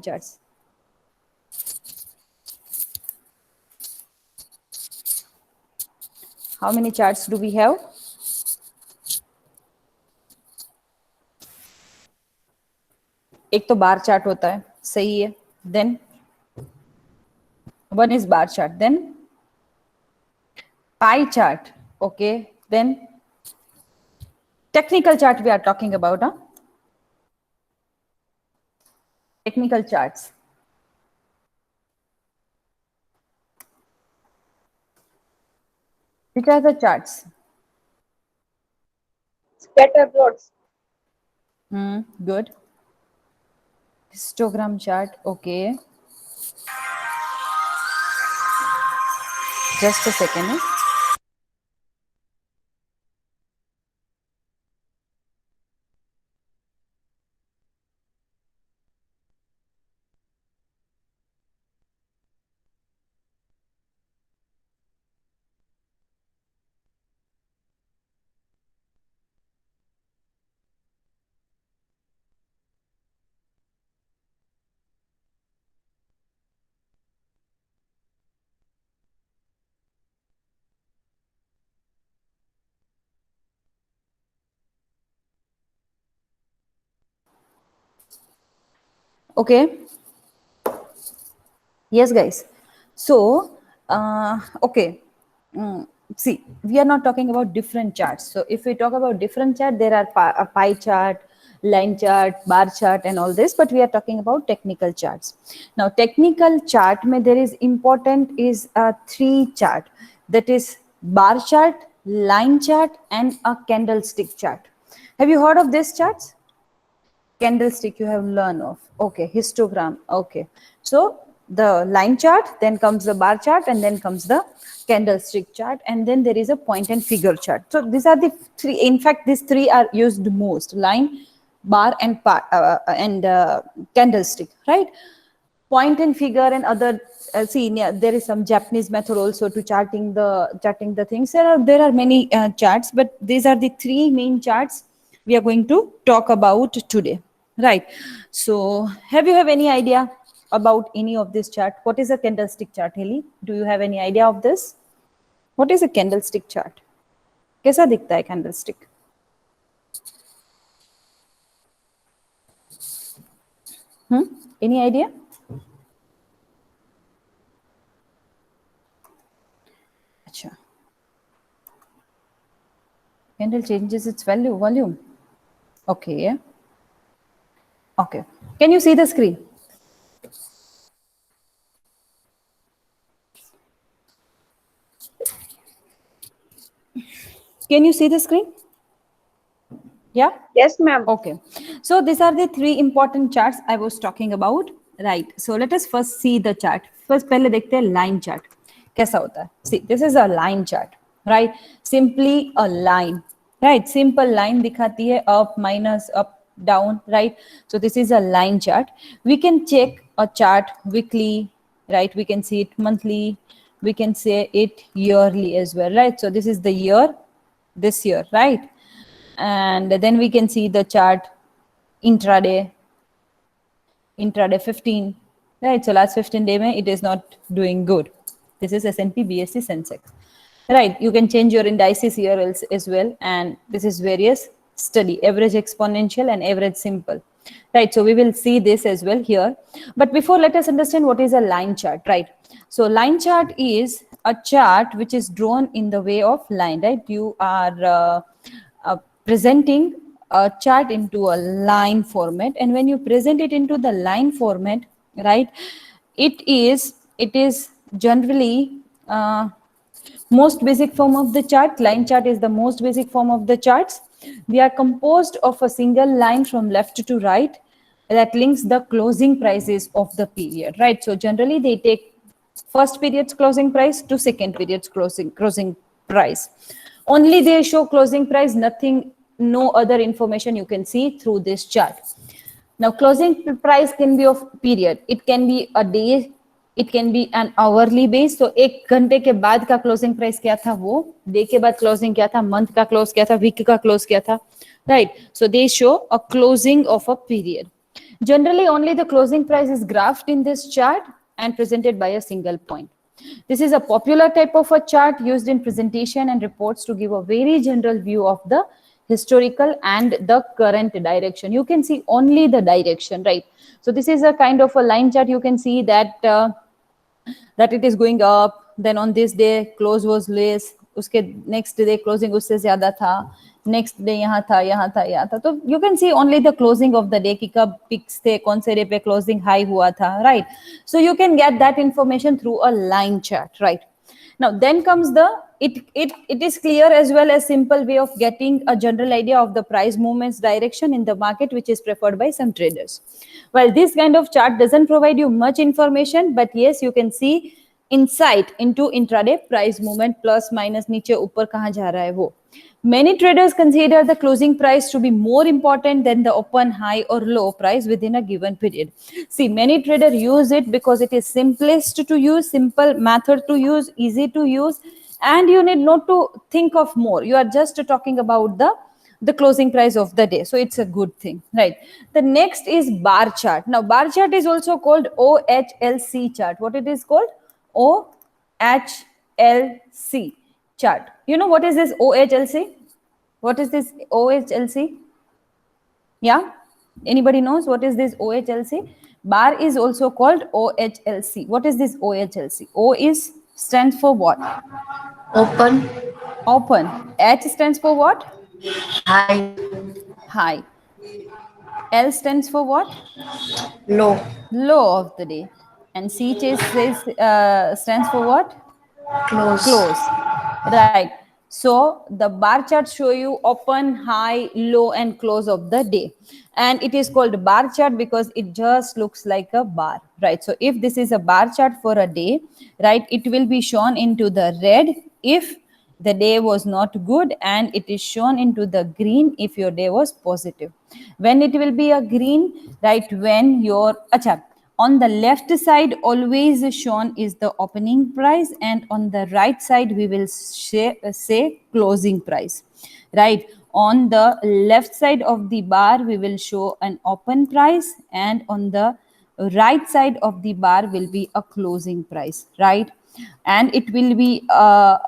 charts? How many charts do we have? एक तो bar chart होता है, सही है. Then one is bar chart. Then pie chart. Okay. Then technical chart we are talking about, huh? Technical charts. Which are the charts? Scatter plots. Good. Histogram chart. Okay. Just a second. Huh? Okay. Yes, guys. So, okay. See, we are not talking about different charts. So, if we talk about different chart, there are a pie chart, line chart, bar chart, and all this. But we are talking about technical charts. Now, technical chart, mein there is important is a three chart. That is bar chart, line chart, and a candlestick chart. Have you heard of these charts? Candlestick you have learned of. Okay, histogram. Okay, so the line chart, then comes the bar chart, and then comes the candlestick chart, and then there is a point and figure chart. So these are the three. In fact, these three are used most: line, bar, and candlestick. Right? Point and figure and other. See, yeah, there is some Japanese method also to charting the things. There are many charts, but these are the three main charts we are going to talk about today. Right. So, have any idea about any of this chart? What is a candlestick chart, Haley? Do you have any idea of this? What is a candlestick chart? कैसा दिखता है candlestick? Any idea? अच्छा. Candle changes its volume. Okay. Okay. Can you see the screen? Can you see the screen? Yeah? Yes, ma'am. Okay. So these are the three important charts I was talking about. Right. So let us first see the chart. First पहले देखते हैं line chart. कैसा होता है? See, this is a line chart. Right. Simply a line. Right. Simple line दिखाती है up, minus, up, down. Right. So this is a line chart. We can check a chart weekly. Right. We can see it monthly. We can say it yearly as well. Right. So this is the year. This year. Right. And then we can see the chart intraday 15, right? So last 15 day it is not doing good. This is S&P BSE Sensex, right? You can change your indices here as well, and this is various study average exponential and average simple, right? So we will see this as well here, but before, let us understand what is a line chart, right? So line chart is a chart which is drawn in the way of line, right? You are presenting a chart into a line format, and when you present it into the line format, right, it is generally most basic form of the chart. Line chart is the most basic form of the charts. They are composed of a single line from left to right that links the closing prices of the period, right? So generally they take first period's closing price to second period's closing price. Only they show closing price, nothing, no other information you can see through this chart. Now, closing price can be of period. It can be a day, it can be an hourly base. So, एक घंटे के बाद का closing price क्या था वो, day के बाद closing क्या था, month का close क्या था, week का close क्या था, right? So, they show a closing of a period. Generally, only the closing price is graphed in this chart and presented by a single point. This is a popular type of a chart used in presentation and reports to give a very general view of the historical and the current direction. You can see only the direction, right? So this is a kind of a line chart. You can see that that it is going up, then on this day close was less, उसके next day closing उससे ज़्यादा था, next day यहाँ था यहाँ था यहाँ था, तो you can see only the closing of the day कि कब peaks थे, कौन से day पे closing high हुआ था, right? So you can get that information through a line chart, right? Now then comes the it is clear as well as simple way of getting a general idea of the price movements direction in the market, which is preferred by some traders. Well, this kind of chart doesn't provide you much information, but yes, you can see insight into intraday price movement, plus minus नीचे ऊपर कहाँ जा रहा है वो. Many traders consider the closing price to be more important than the open, high or low price within a given period. See, many traders use it because it is simplest to use, simple method to use, easy to use, and you need not to think of more. You are just talking about the closing price of the day, so it's a good thing, right? The next is bar chart. Now bar chart is also called OHLC chart. What it is called? OHLC chart. You know what is this OHLC? What is this OHLC? Yeah, anybody knows what is this OHLC? Bar is also called OHLC. What is this OHLC? O is stands for what? Open. Open. H stands for what? High. High. L stands for what? Low. Low of the day. And C stands for what? Close. Close. Right. So the bar chart show you open, high, low, and close of the day. And it is called bar chart because it just looks like a bar, right? So if this is a bar chart for a day, right, it will be shown into the red if the day was not good, and it is shown into the green if your day was positive. When it will be a green, right, when your on the left side always shown is the opening price, and on the right side we will say closing price, right? On the left side of the bar we will show an open price, and on the right side of the bar will be a closing price, right? And it will be a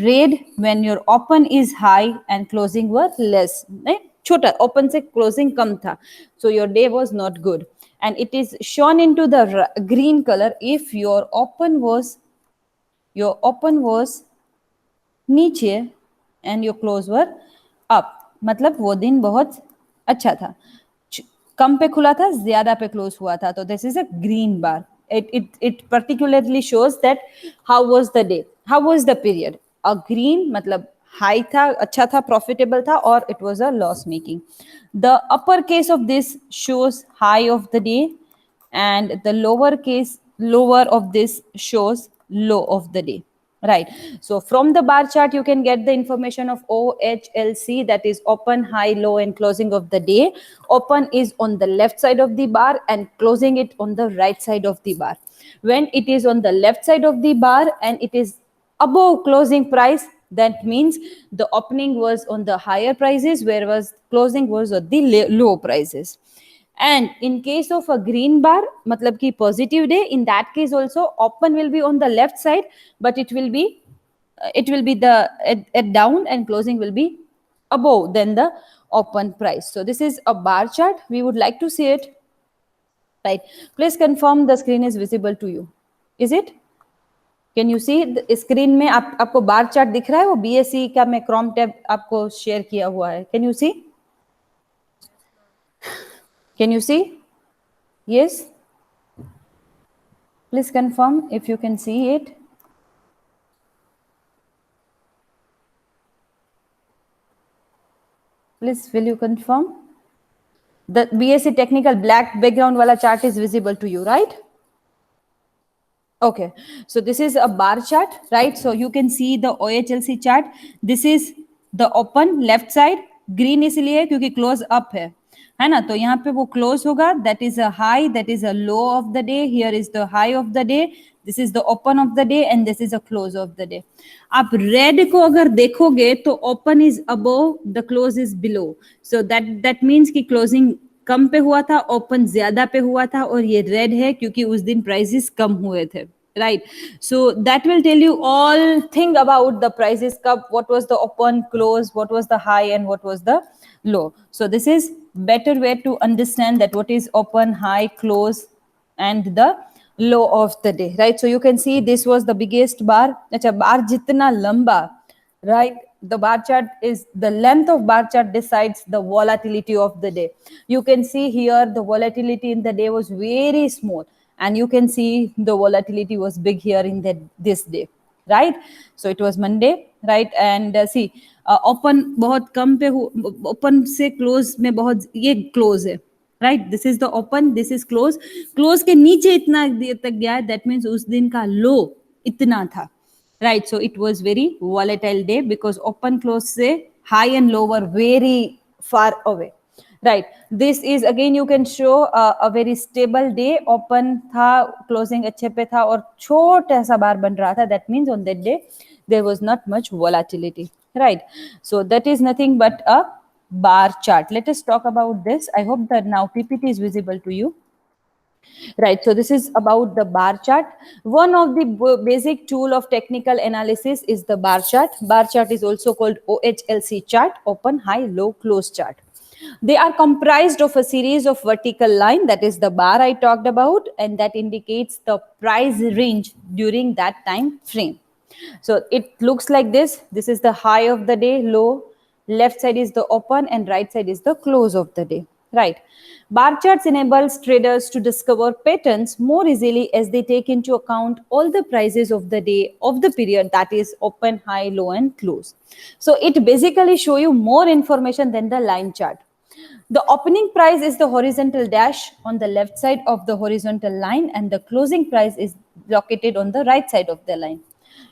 red when your open is high and closing was less, right? छोटा open से closing कम था, so your day was not good. And it is shown into the green color if your open was नीचे and your close were up, मतलब वो दिन बहुत अच्छा था, कम पे खुला था, ज्यादा पे क्लोज हुआ था, तो this is a green bar. it particularly shows that how was the day, how was the period. A green मतलब हाई था, अच्छा था, प्रॉफिटेबल था, और it was a loss making. The upper case of this shows high of the day, and the lower of this shows low of the day, right? So from the bar chart you can get the information of OHLC, that is open, high, low, and closing of the day. Open is on the left side of the bar and closing it on the right side of the bar. When it is on the left side of the bar and it is above closing price, that means the opening was on the higher prices, whereas closing was at the low prices. And in case of a green bar, matlab ki positive day, in that case also open will be on the left side, but it will be the at down, and closing will be above than the open price. So this is a bar chart. We would like to see it, right? Please confirm the screen is visible to you. Is it? Can you see screen में आपको bar chart दिख रहा है? वो BSc का मैं Chrome tab आपको share किया हुआ है. Can you see? Can you see? Yes, please confirm if you can see it. Please, will you confirm? The BSc technical black background wala chart is visible to you, right? Okay, so this is a bar chart, right? So you can see the OHLC chart. This is the open left side. Green इसलिए क्योंकि close up है ना? तो यहाँ पे वो close होगा, that is a high, that is a low of the day. Here is the high of the day, this is the open of the day, and this is a close of the day. आप red को अगर देखोगे तो open is above, the close is below, so that means कि closing कम पे हुआ था, open ज्यादा पे हुआ था, और ये रेड है क्योंकि उस दिन प्राइसेस कम हुए थे, right? So that will tell you all thing about the prices cup, what was the open, close, what was the high, and what was the low. So this is better way to understand that what is open, high, close, and the low of the day, right? So you can see this was the biggest bar. Acha, bar jitna lamba, right? The bar chart is, the length of bar chart decides the volatility of the day. You can see here the volatility in the day was very small, and you can see the volatility was big here in this day, right? So it was Monday, right? And see, open बहुत कम पे, open से close में बहुत ये close है, right? This is the open, this is close. Close के नीचे इतना देर तक गया है, that means उस दिन का low इतना था, right? So it was very volatile day because open, close से high and low were very far away, right? This is again you can show a very stable day. Open था, closing अच्छे पे था, और छोटा सा बार बन रहा था. That means on that day there was not much volatility, right? So that is nothing but a bar chart. Let us talk about this. I hope that now PPT is visible to you. Right, so this is about the bar chart. One of the basic tool of technical analysis is the bar chart. Bar chart is also called OHLC chart, open, high, low, close chart. They are comprised of a series of vertical line, that is the bar I talked about, and that indicates the price range during that time frame. So it looks like this. This is the high of the day, low, left side is the open, and right side is the close of the day, right? Bar charts enables traders to discover patterns more easily as they take into account all the prices of the day of the period, that is open, high, low, and close. So it basically show you more information than the line chart. The opening price is the horizontal dash on the left side of the horizontal line, and the closing price is located on the right side of the line.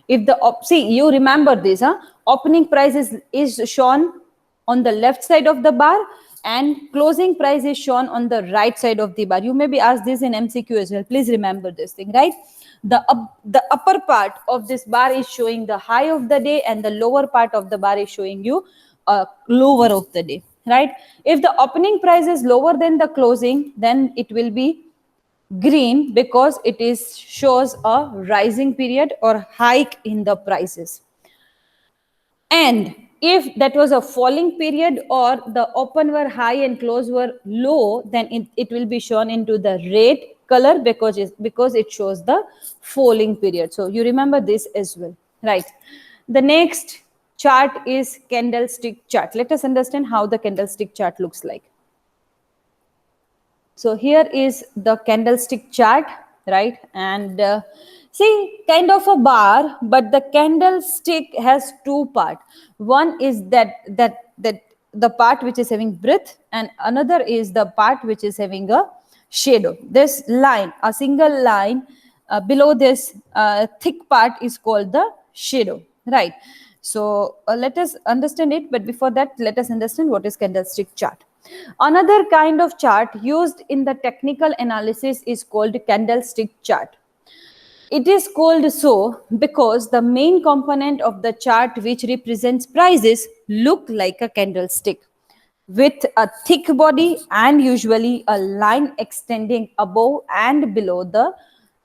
If the see, you remember this, huh? Opening price is shown on the left side of the bar, and closing price is shown on the right side of the bar. You may be asked this in MCQ as well. Please remember this thing, right? The upper part of this bar is showing the high of the day, and the lower part of the bar is showing you lower of the day, right? If the opening price is lower than the closing, then it will be green because it is shows a rising period or hike in the prices. And if that was a falling period or the open were high and close were low, then it will be shown into the red color because it shows the falling period. So you remember this as well, right? The next chart is candlestick chart. Let us understand how the candlestick chart looks like. So here is the candlestick chart, right? And see, kind of a bar, but the candlestick has two parts. One is that the part which is having breadth, and another is the part which is having a shadow. This line, a single line below this thick part is called the shadow, right? So let us understand it, but before that, let us understand what is candlestick chart. Another kind of chart used in the technical analysis is called candlestick chart. It is called so because the main component of the chart which represents prices look like a candlestick with a thick body and usually a line extending above and below the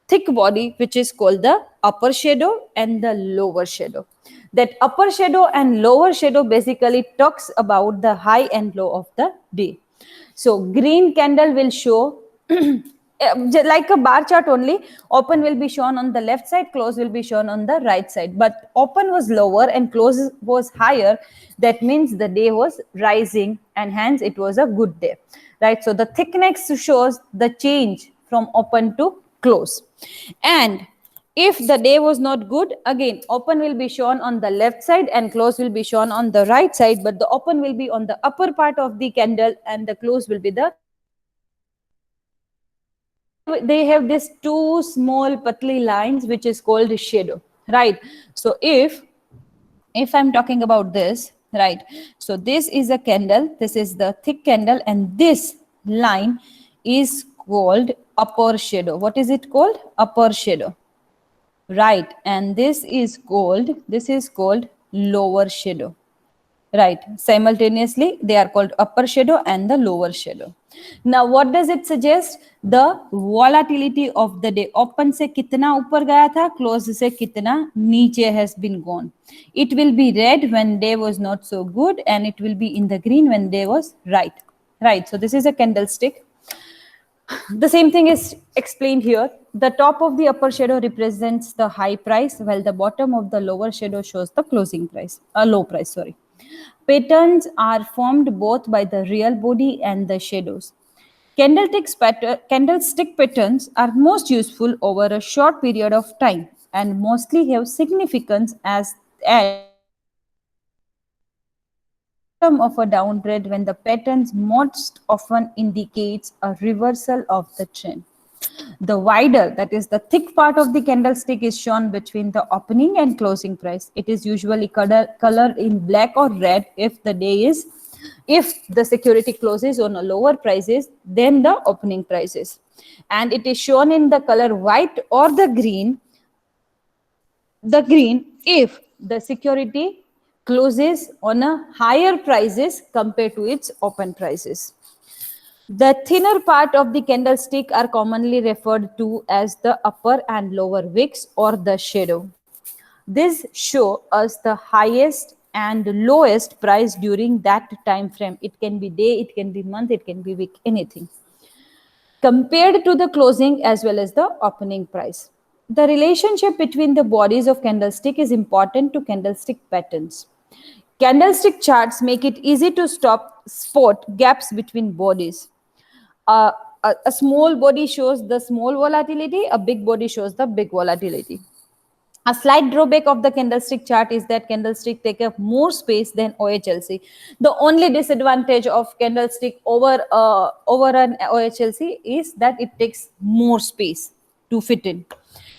thick body, which is called the upper shadow and the lower shadow. That upper shadow and lower shadow basically talks about the high and low of the day. So green candle will show like a bar chart only. Open will be shown on the left side, close will be shown on the right side, but open was lower and close was higher. That means the day was rising and hence it was a good day, right? So the thickness shows the change from open to close. And if the day was not good, again open will be shown on the left side and close will be shown on the right side, but the open will be on the upper part of the candle and the close will be the they have these two small patly lines which is called shadow, right? So if I'm talking about this, right, so this is a candle, this is the thick candle, and this line is called upper shadow. What is it called? Upper shadow, right? And this is called lower shadow, right? Simultaneously, they are called upper shadow and the lower shadow. Now, what does it suggest? The volatility of the day. Open से कितना ऊपर गया था, close से कितना नीचे has been gone. It will be red when day was not so good, and it will be in the green when day was right. Right. So this is a candlestick. The same thing is explained here. The top of the upper shadow represents the high price, while the bottom of the lower shadow shows the closing price, a low price, sorry. Patterns are formed both by the real body and the shadows. Candlestick patterns are most useful over a short period of time and mostly have significance as at the bottom of a down trend when the patterns most often indicates a reversal of the trend. The wider, that is the thick part of the candlestick is shown between the opening and closing price. It is usually colored in black or red if the security closes on a lower prices than the opening prices. And it is shown in the color white or the green if the security closes on a higher prices compared to its open prices. The thinner part of the candlestick are commonly referred to as the upper and lower wicks or the shadow. This show us the highest and lowest price during that time frame. It can be day, it can be month, it can be week, anything. Compared to the closing as well as the opening price. The relationship between the bodies of candlestick is important to candlestick patterns. Candlestick charts make it easy to spot gaps between bodies. Uh, a small body shows the small volatility, a big body shows the big volatility. A slight drawback of the candlestick chart is that candlestick take up more space than OHLC. The only disadvantage of candlestick over an OHLC is that it takes more space to fit in.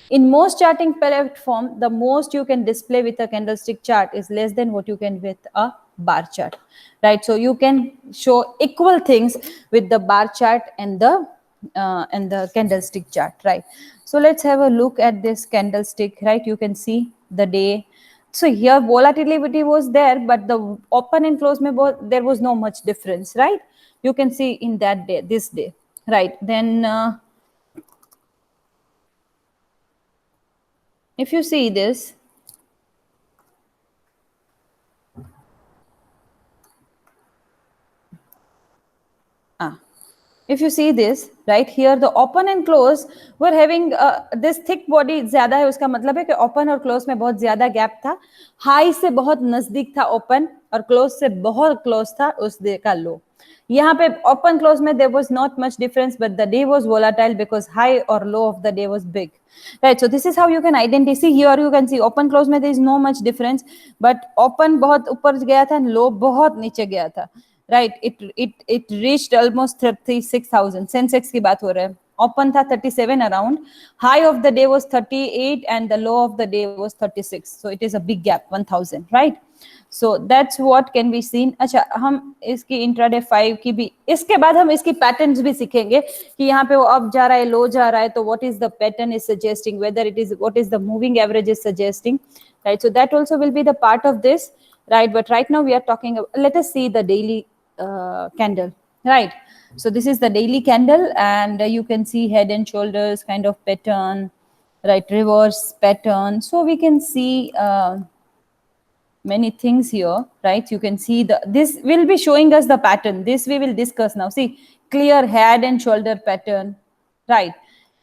In most charting platform, the most you can display with a candlestick chart is less than what you can with a bar chart, right? So you can show equal things with the bar chart and the candlestick chart, right? So let's have a look at this candlestick, right? You can see the day. So here volatility was there, but the open and close there was no much difference, right? You can see in that day, this day, right? Then if you see this, if you see this right here, the open and close were having this thick body ज्यादा है, उसका मतलब है कि open और close में बहुत ज्यादा gap था. High से बहुत नजदीक था open और close से बहुत close था उस day का low. यहाँ पे open close में there was not much difference, but the day was volatile because high or low of the day was big, right? So this is how you can identify. See here you can see open close में there is no much difference, but open बहुत ऊपर गया था, low बहुत नीचे गया था, right? It reached almost 36,000. Sensex की बात हो रहा है. Open था 37 around. High of the day was 38 and the low of the day was 36. So it is a big gap, 1,000, right? So that's what can be seen. अच्छा, हम इसकी intraday 5 की भी, इसके बाद हम इसकी पैटर्न्स भी सीखेंगे कि यहाँ पे वो अप जा रहा है, लो जा रहा है, तो what is the pattern is suggesting, whether it is what is the moving average is suggesting, right? So that also will be the part of this, right? But right now we are talking about, let us see the daily candle, right? So this is the daily candle, and you can see head and shoulders kind of pattern, right? Reverse pattern. So we can see many things here, right? You can see this will be showing us the pattern. This we will discuss now. See, clear head and shoulder pattern, right?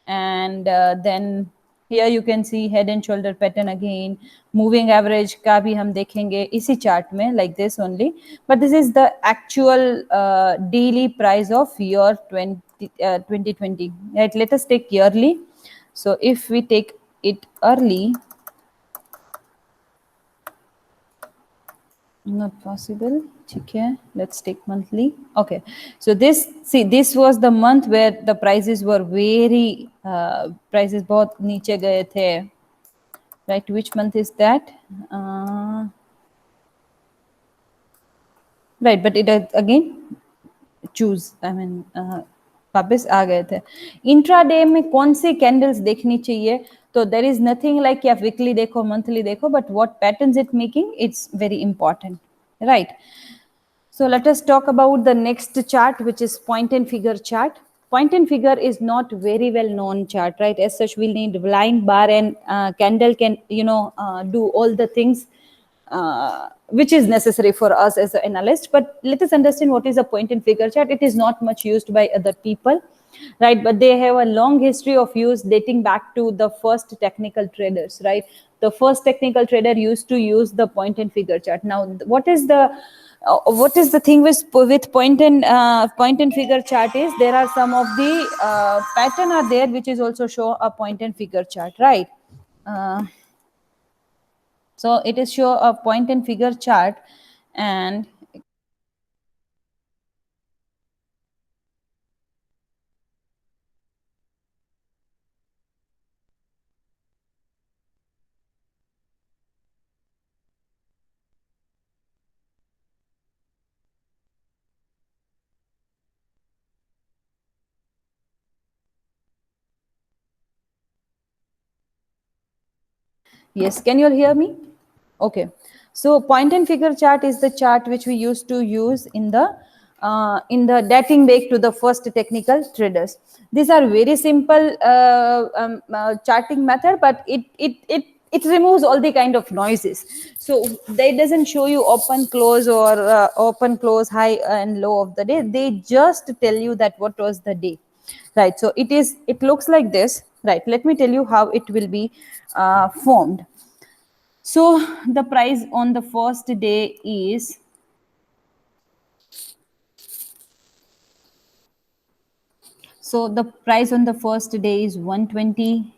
And then here you can see head and shoulder pattern again. Moving average का भी हम देखेंगे इसी chart में, like this only. But this is the actual daily price of year 2020, right? Let us take yearly. So if we take it early, not possible. Okay, let's take monthly. Okay, so this was the month where the prices were very prices बहुत नीचे गए थे, right? Which month is that? Right, but it again choose, I mean वापस आ गए थे. Intraday में कौन सी candles देखनी चाहिए? तो there is nothing like कि आप वीकली देखो, मंथली देखो, but what patterns it making, it's very important. right? So let us talk about the next chart, which is point and figure chart. Point and figure is not very well known chart, right? As such, we'll need line, bar, and candle can, do all the things which is necessary for us as an analyst. But let us understand what is a point and figure chart. It is not much used by other people, right? But they have a long history of use dating back to the first technical traders, right? The first technical trader used to use the point and figure chart. Now, what is the thing with point and figure chart is there are some of the pattern are there which is also show a point and figure chart, right? uh, so it is show a point and figure chart. And yes, can you all hear me? Okay. So point and figure chart is the chart which we used to use in the dating back to the first technical traders. These are very simple charting method, but it removes all the kind of noises. So they doesn't show you open close or open close high and low of the day. They just tell you that what was the day, right? So it looks like this, right? Let me tell you how it will be formed. So the price on the first day is, so the price on the first day is 120,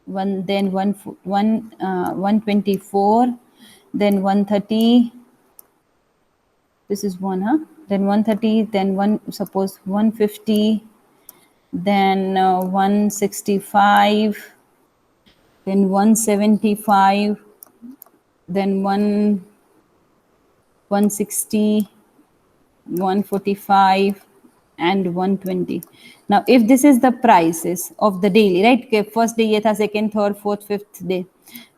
then 124, then 130. This is one, huh? Then 130, then one, suppose 150, then 165, then 175, then 160, 145, and 120. Now if this is the prices of the daily, right? Okay, first day ye tha, second, third, fourth, fifth day,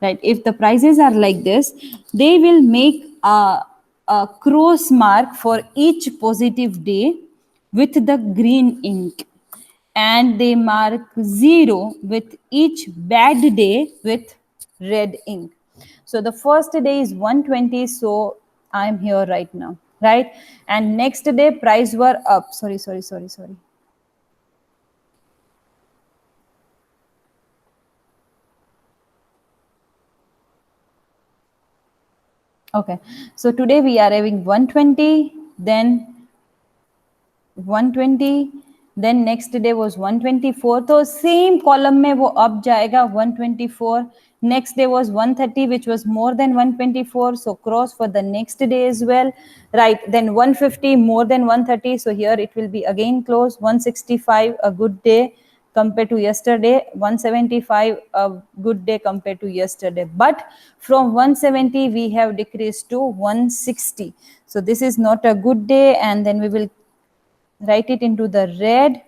right? If the prices are like this, they will make a cross mark for each positive day with the green ink, and they mark 0 with each bad day with red ink. So the first day is 120, so I'm here right now, right? And next day price were up. Sorry. Okay, so today we are having 120, then 120, then next day was 124. तो same column में वो up जाएगा 124. Next day was 130, which was more than 124, so cross for the next day as well, right? Then 150 more than 130, so here it will be again close. 165 a good day compared to yesterday, 175 a good day compared to yesterday, but from 170 we have decreased to 160, so this is not a good day. And then we will write it into the red.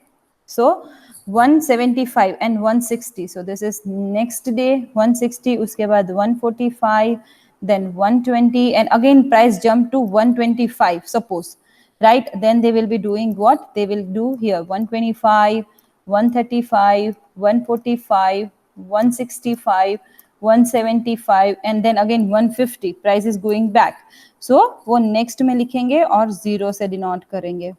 So 175 and 160. So this is next day 160, uske baad 145, then 120, and again price jump to 125, suppose, right? Then they will be doing what? They will do here 125, 135, 145, 165, 175, and then again 150. Price is going back. So वो next में लिखेंगे और 0 से denote करेंगे.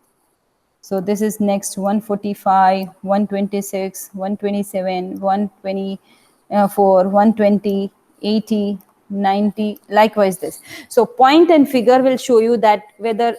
So this is next 145, 126, 127, 124, 120, 80, 90, likewise this. So point and figure will show you that whether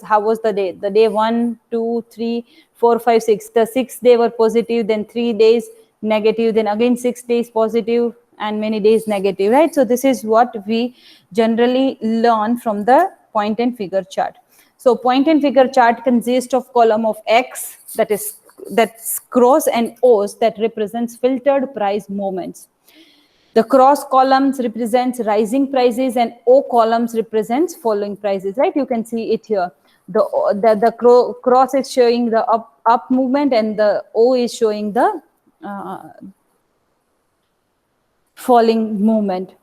how was the day? The day 1, 2, 3, 4, 5, 6. The 6th day were positive, then 3 days negative, then again 6 days positive, and many days negative, right? So this is what we generally learn from the point and figure chart. So point and figure chart consists of column of X, that's cross, and O's that represents filtered price movements. The cross columns represents rising prices and O columns represents falling prices, right? You can see it here. The cross is showing the up movement, and the O is showing the falling movement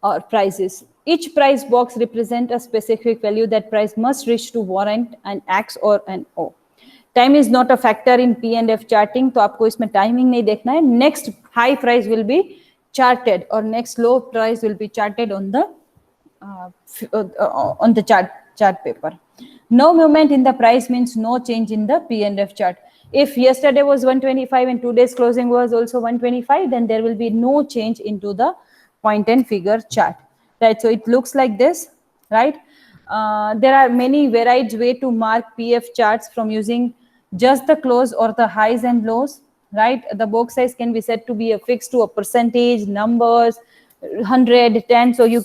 or prices. Each price box represent a specific value that price must reach to warrant an X or an O. Time is not a factor in P and F charting, तो आपको इसमें timing नहीं देखना है. Next high price will be charted or next low price will be charted on the chart paper. No movement in the price means no change in the P and F chart. If yesterday was 125 and today's closing was also 125, then there will be no change into the point and figure chart, right? So it looks like this, right? There are many varied way to mark PF charts from using just the close or the highs and lows, right? The box size can be set to be a fixed to a percentage, numbers, 100, 10. So you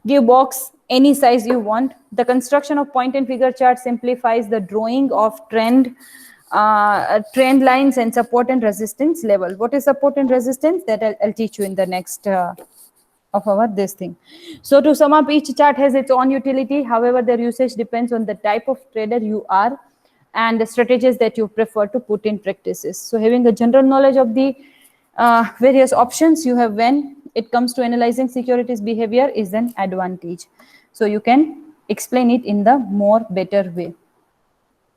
give box any size you want. The construction of point and figure chart simplifies the drawing of trend lines and support and resistance level. What is support and resistance? That I'll teach you in the next of our this thing. So to sum up, each chart has its own utility. However, their usage depends on the type of trader you are and the strategies that you prefer to put in practices. So having a general knowledge of the various options you have when it comes to analyzing securities behavior is an advantage. So you can explain it in the more better way,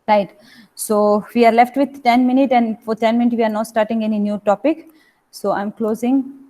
right? So we are left with 10 minutes, and for 10 minutes we are not starting any new topic. So I'm closing